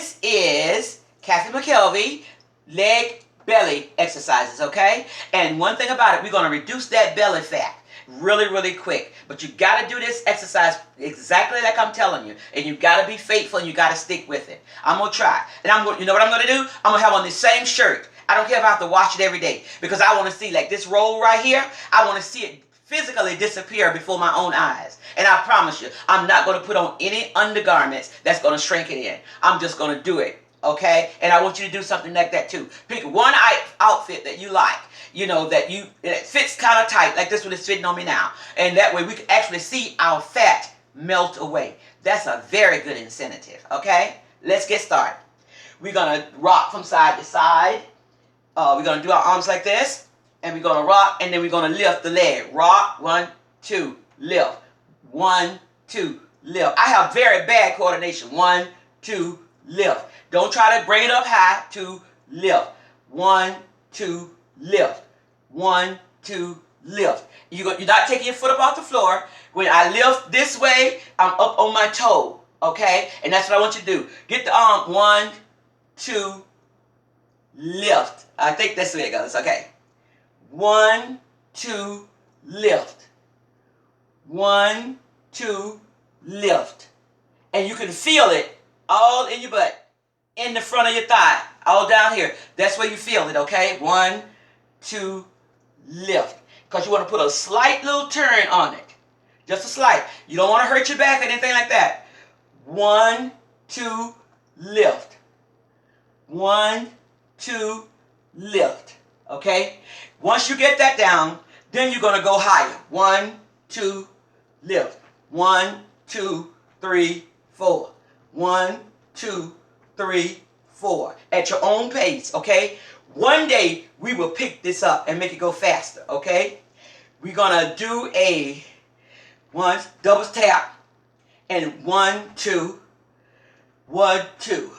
this is Kathy McKelvey leg belly exercises, okay? And one thing about it, we're going to reduce that belly fat really quick. But you got to do this exercise exactly like I'm telling you. And you got to be faithful and you got to stick with it. I'm going to try. And you know what I'm going to do? I'm going to have on the same shirt. I don't care if I have to wash it every day. Because I want to see, like this roll right here, I want to see it physically disappear before my own eyes. And I promise you, I'm not going to put on any undergarments that's going to shrink it in. I'm just going to do it. Okay? And I want you to do something like that too. Pick one outfit that you like. You know, that fits kind of tight, like this one is fitting on me now. And that way we can actually see our fat melt away. That's a very good incentive. Okay? Let's get started. We're going to rock from side to side. We're going to do our arms like this. And we're going to rock, and then we're going to lift the leg. Rock, 1, 2, lift. 1, 2, lift. I have very bad coordination. 1, 2, lift. Don't try to bring it up high. 2, lift. 1, 2, lift. 1, 2, lift. You're not taking your foot up off the floor. When I lift this way, I'm up on my toe. Okay? And that's what I want you to do. Get the arm. 1, 2, lift. I think that's the way it goes. Okay. 1, 2, lift. 1, 2, lift. And you can feel it all in your butt, in the front of your thigh, all down here. That's where you feel it, okay? 1, 2, lift. Because you want to put a slight little turn on it. Just a slight. You don't want to hurt your back or anything like that. 1, 2, lift. 1, 2, lift. Okay? Once you get that down, then you're going to go higher. 1, 2, lift. 1, 2, 3, 4. 1, 2, 3, 4. At your own pace, okay? One day, we will pick this up and make it go faster, okay? We're going to do a double tap, and 1, 2, 1, 2.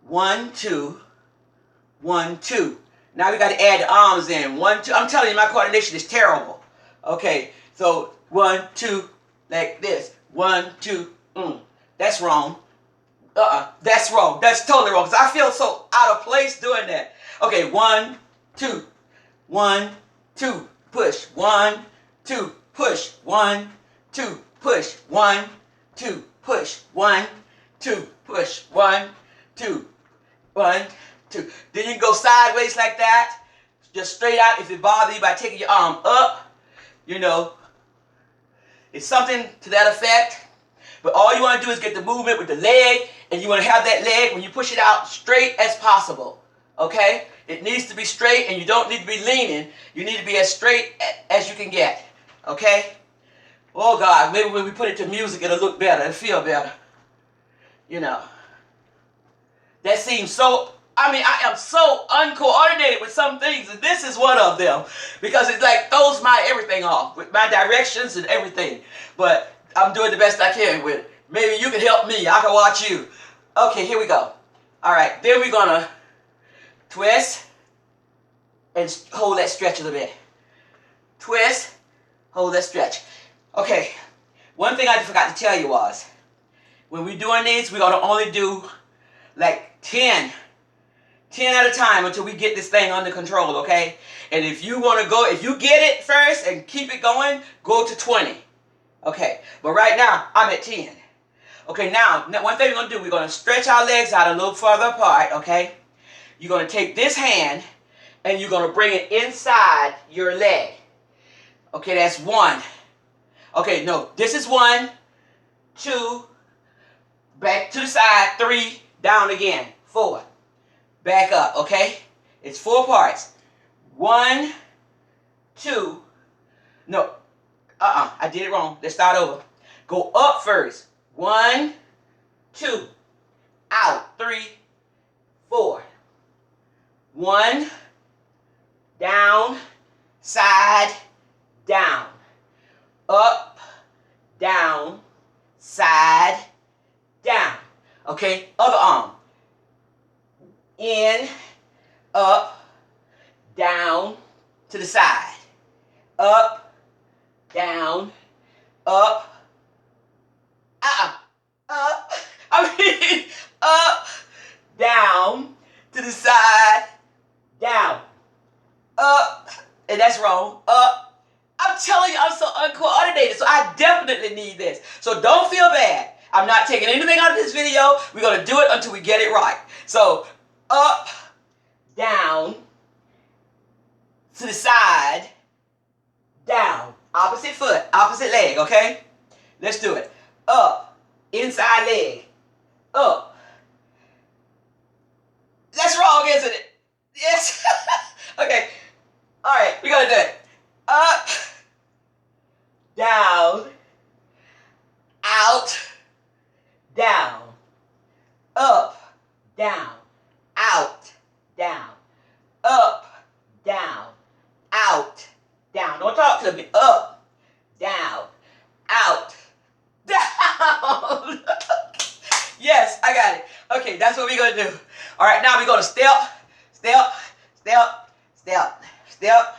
1, 2, 1, 2. Now we got to add the arms in. 1, 2. I'm telling you, my coordination is terrible. Okay, so 1, 2, like this. 1, 2, That's wrong. That's wrong. That's totally wrong. Because I feel so out of place doing that. Okay, 1, 2. 1, 2. Push. 1, 2. Push. 1, 2. Push. 1, 2. Push. 1, 2. Push. 1, 2. 1, 2. Then you can go sideways like that. Just straight out if it bothers you by taking your arm up. You know, it's something to that effect. But all you want to do is get the movement with the leg. And you want to have that leg, when you push it out, straight as possible. Okay? It needs to be straight, and you don't need to be leaning. You need to be as straight as you can get. Okay? Oh, God. Maybe when we put it to music, it'll look better. It'll feel better. You know. That seems so... I am so uncoordinated with some things, and this is one of them. Because it like throws my everything off, with my directions and everything. But I'm doing the best I can with it. Maybe you can help me. I can watch you. Okay, here we go. All right, then we're going to twist and hold that stretch a little bit. Twist, hold that stretch. Okay, one thing I forgot to tell you was, when we're doing these, we're going to only do like 10 at a time until we get this thing under control, okay? And if you want to go, if you get it first and keep it going, go to 20. Okay, but right now, I'm at 10. Okay, now, one thing we're going to do, we're going to stretch our legs out a little further apart, okay? You're going to take this hand, and you're going to bring it inside your leg. Okay, that's 1. Okay, no, this is 1, 2, back to the side, 3, down again, 4. Back up, okay? It's 4 parts. 1, 2, no, I did it wrong. Let's start over. Go up first. 1, 2, out, 3, 4. 1, down, side, down. Up, down, side, down. Okay, other arm. In, up, down, to the side. Up, down, up, up. Up, the side, down, up, and that's wrong, up. I'm telling you, I'm so uncoordinated, so I definitely need this. So don't feel bad. I'm not taking anything out of this video. We're going to do it until we get it right. So, up, down, to the side, down. Opposite foot, opposite leg, okay? Let's do it. Up, inside leg, up. That's wrong, isn't it? Yes. Okay. All right, we're going to do it. Up, down, out, down, up, down, out, down, up, down, out, down. Don't talk to me. Up, down, out, down. Yes, I got it. Okay, that's what we're going to do. All right, now we're going to step, step, step, step, step,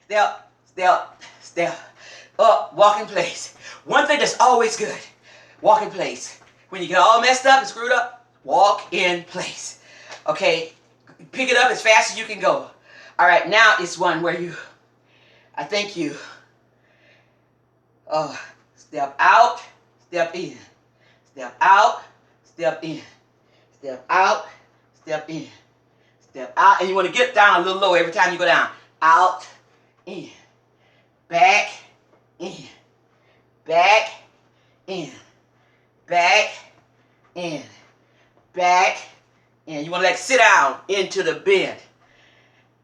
step, step, step, up, walk in place. One thing that's always good, walk in place. When you get all messed up and screwed up, walk in place. Okay, pick it up as fast as you can go. All right, now it's one where you, I think you, step out, step in, step out, step in, step out, step in, step out, and you want to get down a little low every time you go down. Out, in, back, in, back, in, back, in, back, in. You want to like sit down into the bend,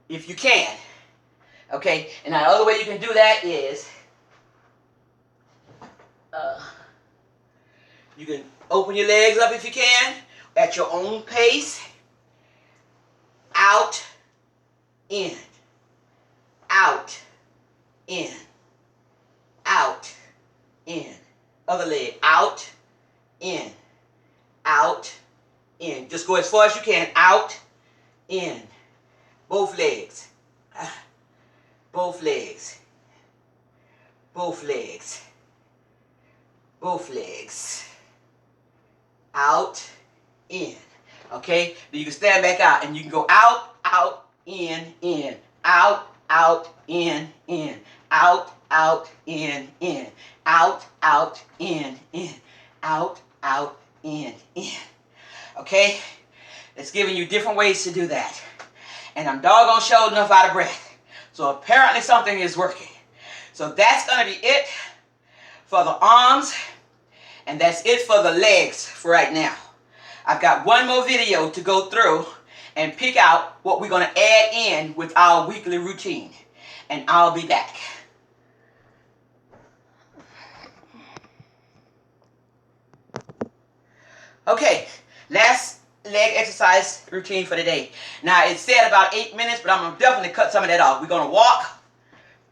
if you can. Okay, and now the other way you can do that is, you can open your legs up if you can, at your own pace. Out, in, out, in, out, in. Other leg, out, in, out, in. Just go as far as you can. Out, in. Both legs. Both legs. Both legs. Both legs. Out, in. Okay? Then you can stand back out and you can go out, out, in, out, out, in, out, out, in, out, out, in, out, out, in. Okay? It's giving you different ways to do that. And I'm doggone sure enough out of breath. So apparently something is working. So that's going to be it for the arms. And that's it for the legs for right now. I've got one more video to go through and pick out what we're going to add in with our weekly routine. And I'll be back. Okay, last leg exercise routine for the day. Now it said about 8 minutes, but I'm going to definitely cut some of that off. We're going to walk.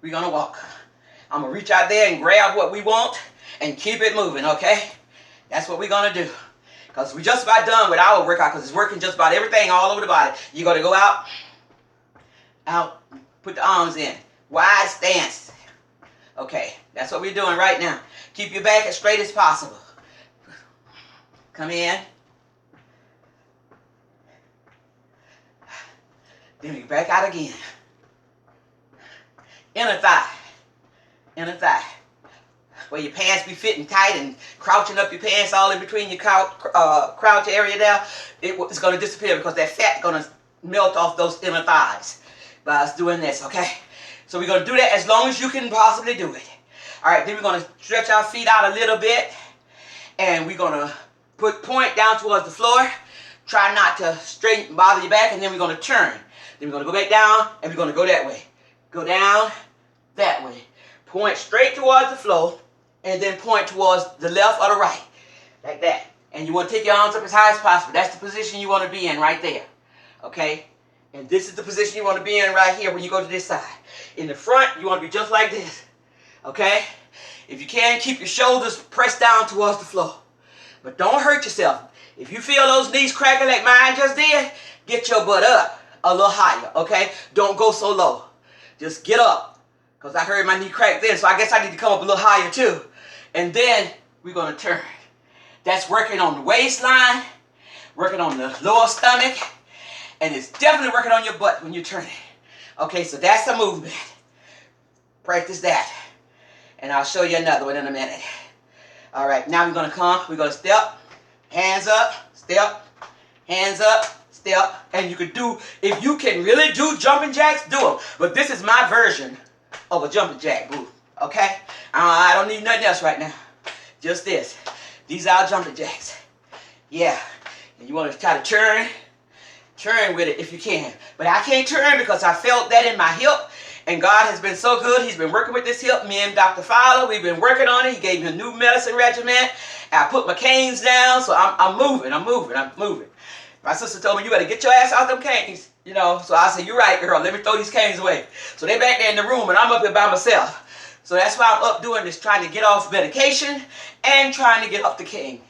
We're going to walk. I'm going to reach out there and grab what we want and keep it moving, okay? That's what we're going to do. Because we're just about done with our workout because it's working just about everything all over the body. You're going to go out, out, put the arms in. Wide stance. Okay, that's what we're doing right now. Keep your back as straight as possible. Come in. Then you back out again. Inner thigh. Inner thigh. Where your pants be fitting tight and crouching up your pants all in between your crouch area there, it's going to disappear because that fat is going to melt off those inner thighs by us doing this, okay? So we're going to do that as long as you can possibly do it. All right, then we're going to stretch our feet out a little bit, and we're going to point down towards the floor. Try not to straighten, bother your back, and then we're going to turn. Then we're going to go back down, and we're going to go that way. Go down, that way. Point straight towards the floor, and then point towards the left or the right, like that. And you want to take your arms up as high as possible. That's the position you want to be in right there, okay? And this is the position you want to be in right here when you go to this side. In the front, you want to be just like this, okay? If you can, keep your shoulders pressed down towards the floor. But don't hurt yourself. If you feel those knees cracking like mine just did, get your butt up a little higher, okay? Don't go so low. Just get up. Because I heard my knee crack then, so I guess I need to come up a little higher too. And then we're going to turn. That's working on the waistline, working on the lower stomach, And it's definitely working on your butt when you're turning. Okay, so that's the movement. Practice that. And I'll show you another one in a minute. All right, now we're going to come. We're going to step, hands up, step, hands up, step. And you can do, if you can really do jumping jacks, do them. But this is my version of a jumping jack move. Okay? I don't need nothing else right now. Just this. These are jumping jacks. Yeah. And you want to try to turn with it if you can. But I can't turn because I felt that in my hip. And God has been so good. He's been working with this hip. Me and Dr. Fowler, we've been working on it. He gave me a new medicine regimen. I put my canes down, so I'm moving. My sister told me, you better get your ass out them canes. You know, so I said, you're right, girl. Let me throw these canes away. So they're back there in the room, and I'm up here by myself. So that's why I'm up doing this, trying to get off medication and trying to get off the cane.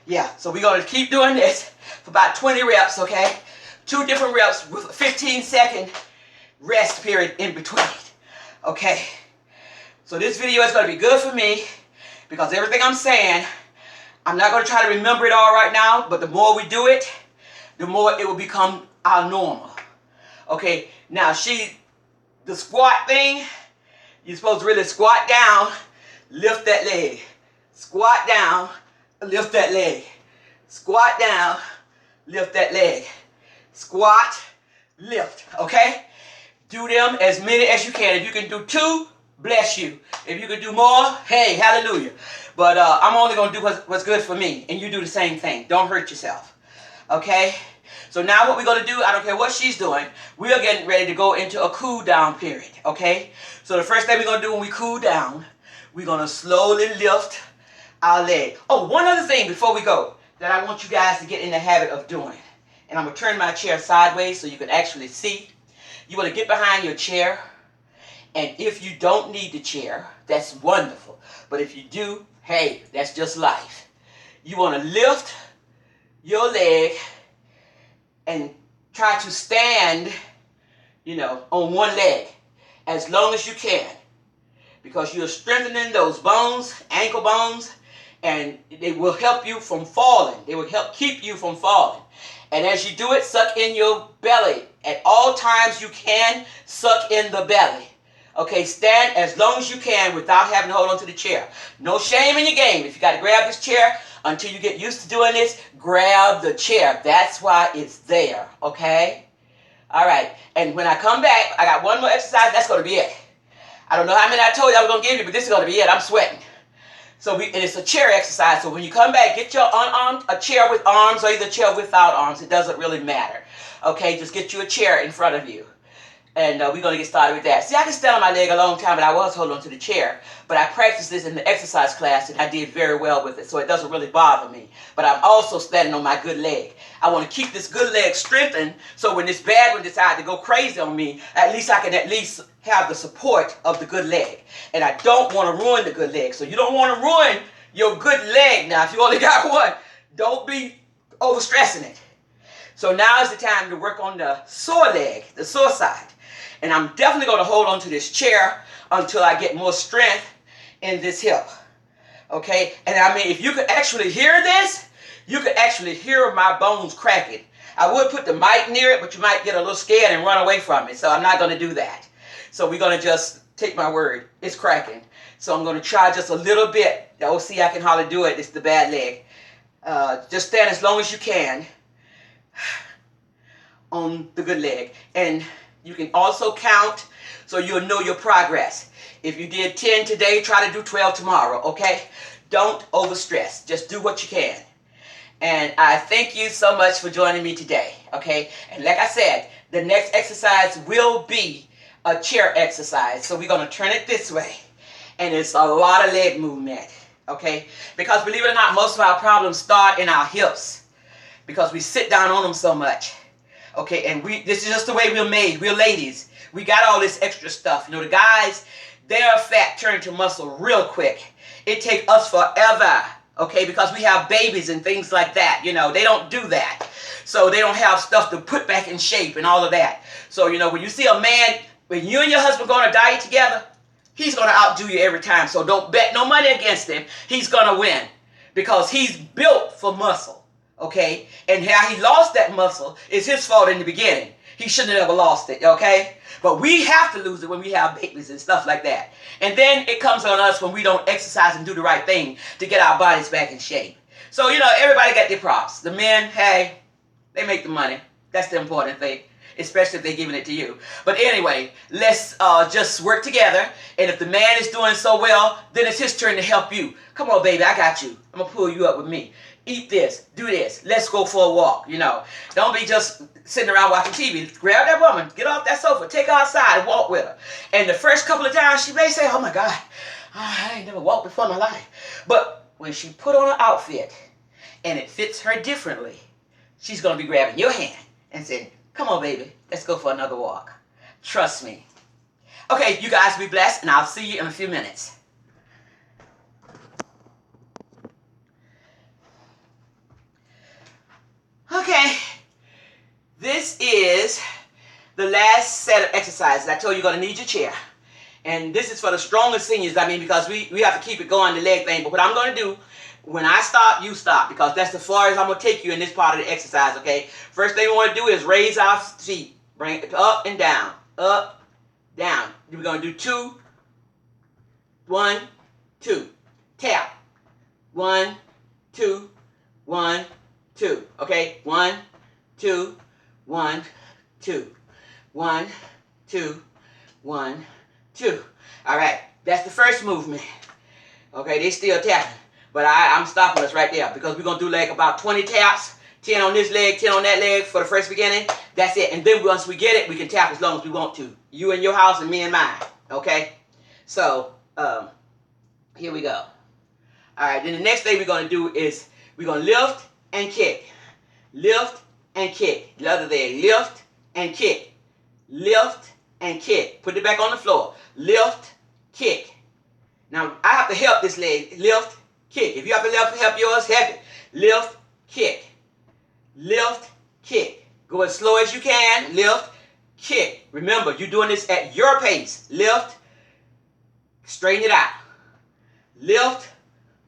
Yeah, so we're going to keep doing this for about 20 reps, okay? 2 different reps with a 15-second rest period in between. Okay, so this video is going to be good for me because everything I'm saying, I'm not going to try to remember it all right now, but the more we do it, the more it will become our normal. Okay, now the squat thing, you're supposed to really squat down, lift that leg. Squat down, lift that leg. Squat down, lift that leg. Squat, lift, okay? Do them as many as you can. If you can do 2, bless you. If you can do more, hey, hallelujah. But I'm only going to do what's good for me. And you do the same thing. Don't hurt yourself. Okay? So now what we're going to do, I don't care what she's doing, we are getting ready to go into a cool down period. Okay? So the first thing we're going to do when we cool down, we're going to slowly lift our leg. Oh, one other thing before we go that I want you guys to get in the habit of doing. And I'm going to turn my chair sideways so you can actually see. You want to get behind your chair, and if you don't need the chair, that's wonderful. But if you do, hey, that's just life. You want to lift your leg and try to stand, you know, on one leg as long as you can, because you're strengthening those bones, ankle bones, and they will help you from falling. They will help keep you from falling. And as you do it, suck in your belly. At all times you can, suck in the belly. Okay, stand as long as you can without having to hold on to the chair. No shame in your game. If you got to grab this chair, until you get used to doing this, grab the chair. That's why it's there, okay? All right, and when I come back, I got one more exercise. That's going to be it. I don't know how many I told you I was going to give you, but this is going to be it. I'm sweating. So and it's a chair exercise. So when you come back, get your unarmed, a chair with arms or either a chair without arms. It doesn't really matter. Okay, just get you a chair in front of you. And we're going to get started with that. See, I can stand on my leg a long time, but I was holding on to the chair. But I practiced this in the exercise class, and I did very well with it, so it doesn't really bother me. But I'm also standing on my good leg. I want to keep this good leg strengthened, so when this bad one decides to go crazy on me, at least I can at least have the support of the good leg. And I don't want to ruin the good leg. So you don't want to ruin your good leg now. If you only got one, don't be overstressing it. So now is the time to work on the sore leg, the sore side. And I'm definitely going to hold on to this chair until I get more strength in this hip. Okay? And I mean, if you could actually hear this, you could actually hear my bones cracking. I would put the mic near it, but you might get a little scared and run away from it. So I'm not going to do that. So we're going to just take my word. It's cracking. So I'm going to try just a little bit. Oh, see, I can hardly do it. It's the bad leg. Just stand as long as you can on the good leg. And you can also count so you'll know your progress. If you did 10 today, try to do 12 tomorrow, okay? Don't overstress. Just do what you can. And I thank you so much for joining me today, okay? And like I said, the next exercise will be a chair exercise. So we're going to turn it this way. And it's a lot of leg movement, okay? Because believe it or not, most of our problems start in our hips because we sit down on them so much. Okay, and this is just the way we're made. We're ladies. We got all this extra stuff. You know, the guys, their fat turn to muscle real quick. It takes us forever, okay, because we have babies and things like that. You know, they don't do that. So they don't have stuff to put back in shape and all of that. So, you know, when you see a man, when you and your husband go on a diet together, he's going to outdo you every time. So don't bet no money against him. He's going to win because he's built for muscle. okay? And how he lost that muscle is his fault in the beginning. He shouldn't have ever lost it, okay? But we have to lose it when we have babies and stuff like that. And then it comes on us when we don't exercise and do the right thing to get our bodies back in shape. So, you know, everybody got their props. The men, hey, they make the money. That's the important thing, especially if they're giving it to you. But anyway, let's just work together. And if the man is doing so well, then it's his turn to help you. Come on, baby, I got you. I'm going to pull you up with me. Eat this, do this, let's go for a walk, you know. Don't be just sitting around watching TV. Grab that woman, get off that sofa, take her outside and walk with her. And the first couple of times she may say, oh my God, I ain't never walked before in my life. But when she put on an outfit and it fits her differently, she's going to be grabbing your hand and saying, come on, baby, let's go for another walk. Trust me. Okay, you guys be blessed, and I'll see you in a few minutes. Okay, this is the last set of exercises. I told you you're going to need your chair. And this is for the stronger seniors, because we have to keep it going, the leg thing. But what I'm going to do, when I stop, you stop, because that's as far as I'm going to take you in this part of the exercise, okay? First thing we want to do is raise our feet. Bring it up and down, up, down. We're going to do 2, 1, 2. Tap. 1, 2, 1, 2. Okay? 1, 2, 1, 2. 1, 2, 1, 2. All right. That's the first movement. Okay? They still tapping. But I'm stopping us right there, because we're going to do like about 20 taps. 10 on this leg, 10 on that leg for the first beginning. That's it. And then once we get it, we can tap as long as we want to. You in your house and me in mine. Okay? So, here we go. All right. Then the next thing we're going to do is we're going to lift and kick. Lift and kick. The other leg. Lift and kick. Lift and kick. Put it back on the floor. Lift, kick. Now, I have to help this leg. Lift, kick. If you have to help yours, help it. Lift, kick. Lift, kick. Go as slow as you can. Lift, kick. Remember, you're doing this at your pace. Lift, straighten it out. Lift,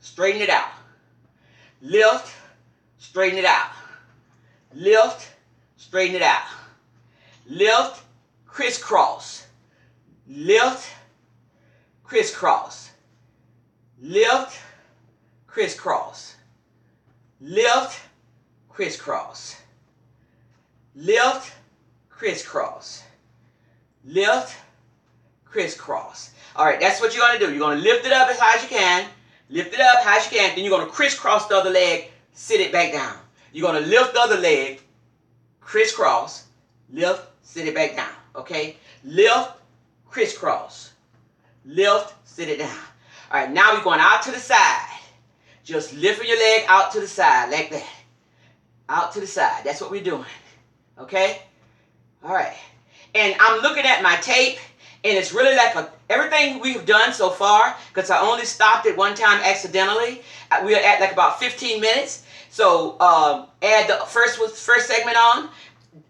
straighten it out. Lift, straighten it out. Lift, straighten it out. Lift, crisscross. Lift, crisscross. Lift, crisscross. Lift, crisscross. Lift, crisscross. Lift, crisscross. All right, that's what you're going to do. You're going to lift it up as high as you can. Lift it up as high as you can. Then you're going to crisscross the other leg. Sit it back down. You're going to lift the other leg. Crisscross. Lift. Sit it back down. Okay? Lift. Crisscross. Lift. Sit it down. All right, now we're going out to the side. Just lifting your leg out to the side like that. Out to the side. That's what we're doing. Okay? All right. And I'm looking at my tape, and it's really like everything we've done so far, because I only stopped it one time accidentally. We're at like about 15 minutes. So add the first segment on.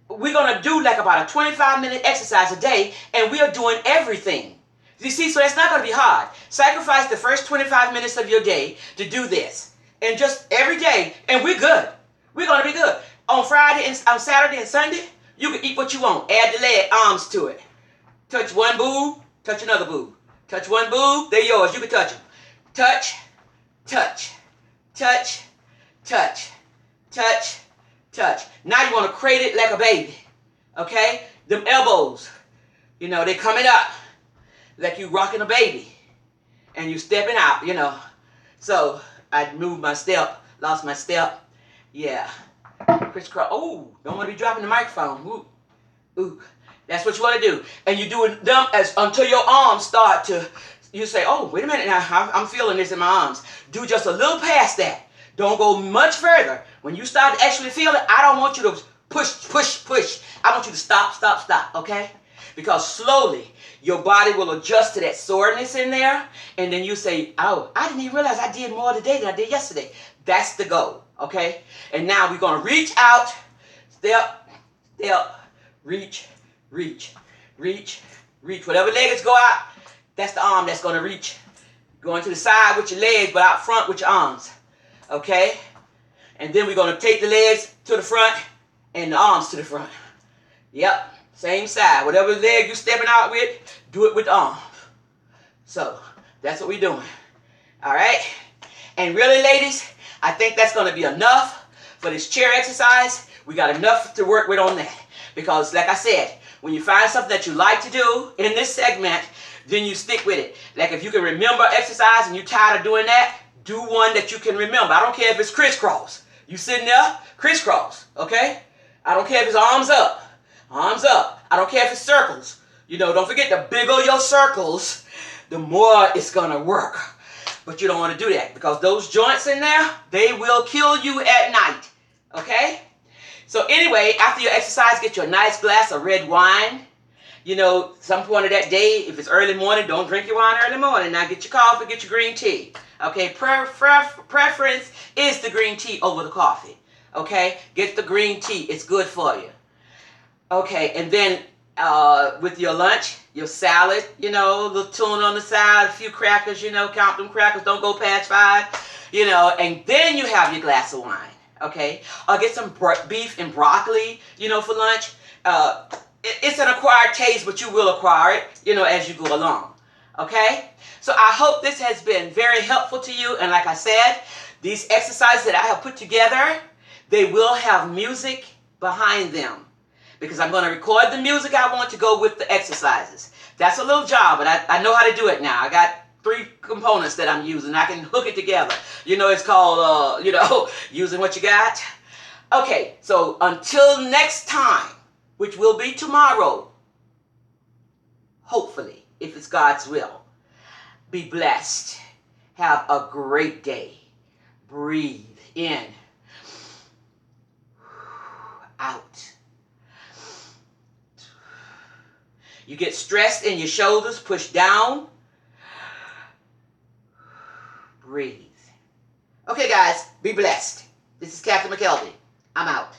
We're going to do like about a 25-minute exercise a day, and we are doing everything. You see, so that's not going to be hard. Sacrifice the first 25 minutes of your day to do this. And just every day, and we're good. We're going to be good. On Friday and on Saturday and Sunday, you can eat what you want. Add the leg, arms to it. Touch one boob, touch another boob. Touch one boob, they're yours. You can touch them. Touch, touch, touch, touch, touch, touch. Now you want to crate it like a baby. Okay? Them elbows, you know, they coming up like you rocking a baby. And you stepping out, you know. So I moved my step, lost my step. Yeah. Crisscross. Oh, don't want to be dropping the microphone. Ooh. Ooh. That's what you want to do. And you do them until your arms start to, you say, oh, wait a minute now, I'm feeling this in my arms. Do just a little past that. Don't go much further. When you start to actually feel it, I don't want you to push, push, push. I want you to stop, stop, stop, okay? Because slowly, your body will adjust to that soreness in there, and then you say, oh, I didn't even realize I did more today than I did yesterday. That's the goal, okay? And now we're going to reach out, step, step, reach, reach, reach, reach. Whatever legs go out, that's the arm that's going to reach. Going to the side with your legs, but out front with your arms, okay? And then we're going to take the legs to the front and the arms to the front. Yep, same side. Whatever leg you're stepping out with, do it with the arm. So that's what we're doing. All right? And really, ladies, I think that's going to be enough for this chair exercise. We got enough to work with on that. Because like I said, when you find something that you like to do in this segment, then you stick with it. Like if you can remember exercise and you're tired of doing that, do one that you can remember. I don't care if it's crisscross. You sitting there, crisscross, okay? I don't care if it's arms up. Arms up. I don't care if it's circles. You know, don't forget, the bigger your circles, the more it's going to work. But you don't want to do that because those joints in there, they will kill you at night, okay? So anyway, after your exercise, get you a nice glass of red wine. You know, some point of that day, if it's early morning, don't drink your wine early morning. Now get your coffee, get your green tea. Okay, preference is the green tea over the coffee. Okay, get the green tea. It's good for you. Okay, and then with your lunch, your salad, you know, a little tuna on the side, a few crackers, you know, count them crackers, don't go past 5, you know, and then you have your glass of wine, okay? Or get some beef and broccoli, you know, for lunch. It's an acquired taste, but you will acquire it, you know, as you go along, okay? So I hope this has been very helpful to you, and like I said, these exercises that I have put together, they will have music behind them. Because I'm going to record the music I want to go with the exercises. That's a little job, but I know how to do it now. I got 3 components that I'm using. I can hook it together. You know, it's called, you know, using what you got. Okay, so until next time, which will be tomorrow, hopefully, if it's God's will, be blessed. Have a great day. Breathe in, out. You get stressed in your shoulders, push down. Breathe. Okay, guys, be blessed. This is Cathy McKelvey. I'm out.